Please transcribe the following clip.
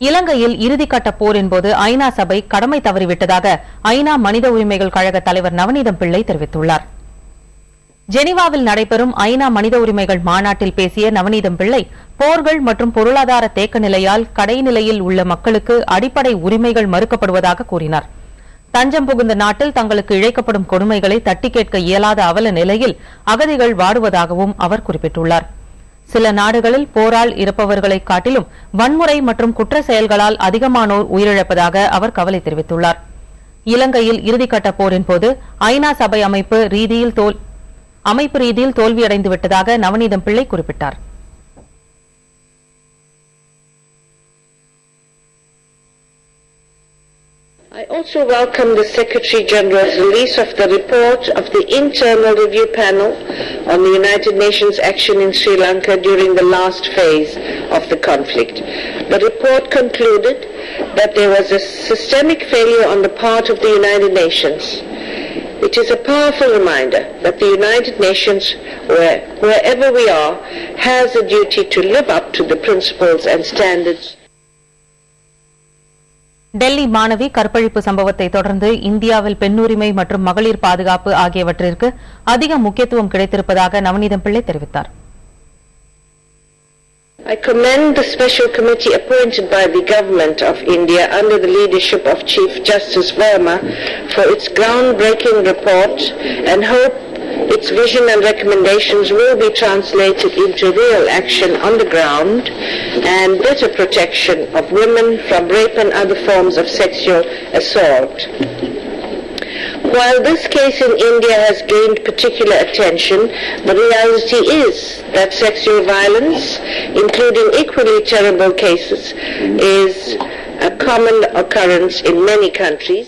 இலங்கையில் இறுதிக்கட்ட போரின் போது ஐநா சபை கடமை தவறிவிட்டதாக ஐநா மனித உரிமைகள் கழக தலைவர் நவநீதம் பிள்ளை தெரிவித்துள்ளார். ஜெனீவாவில் நடைபெறும் ஐநா மனித உரிமைகள் மாநாட்டில் பேசிய நவநீதம் பிள்ளை, போர்கள் மற்றும் பொருளாதார தேக்க நிலையால் கடைநிலையில் உள்ள மக்களுக்கு அடிப்படை உரிமைகள் மறுக்கப்படுவதாக கூறினார். தஞ்சம் புகுந்த நாட்டில் தங்களுக்கு இழைக்கப்படும் கொடுமைகளை தட்டி கேட்க இயலாத அவல நிலையில் அகதிகள் வாடுவதாகவும் அவர் குறிப்பிட்டுள்ளார். சில நாடுகளில் போரால் இறப்பவர்களை காட்டிலும் வன்முறை மற்றும் குற்ற செயல்களால் அதிகமானோர் உயிரிழப்பதாக அவர் கவலை தெரிவித்துள்ளார். இலங்கையில் இறுதிக்கட்ட போரின் போது ஐநா சபை அமைப்பு ரீதியில் தோல்வியடைந்துவிட்டதாக நவநீதம் பிள்ளை குறிப்பிட்டார். I also welcome the Secretary General's release of the report of the Internal Review Panel on the United Nations action in Sri Lanka during the last phase of the conflict. The report concluded that there was a systemic failure on the part of the United Nations. It is a powerful reminder that the United Nations, wherever we are, has a duty to live up to the principles and standards. Delhi மாணவி கற்பழிப்பு சம்பவத்தை தொடர்ந்து இந்தியாவில் பெண்ணுரிமை மற்றும் மகளிர் பாதுகாப்பு ஆகியவற்றிற்கு அதிக முக்கியத்துவம் கிடைத்திருப்பதாக நவநீதம் பிள்ளை தெரிவித்தார். I commend the special committee appointed by the Government of India under the leadership of Chief Justice Verma for its groundbreaking report and hope its vision and recommendations will be translated into real action on the ground and better protection of women from rape and other forms of sexual assault. While this case in India has gained particular attention, the reality is that sexual violence, including equally terrible cases, is a common occurrence in many countries.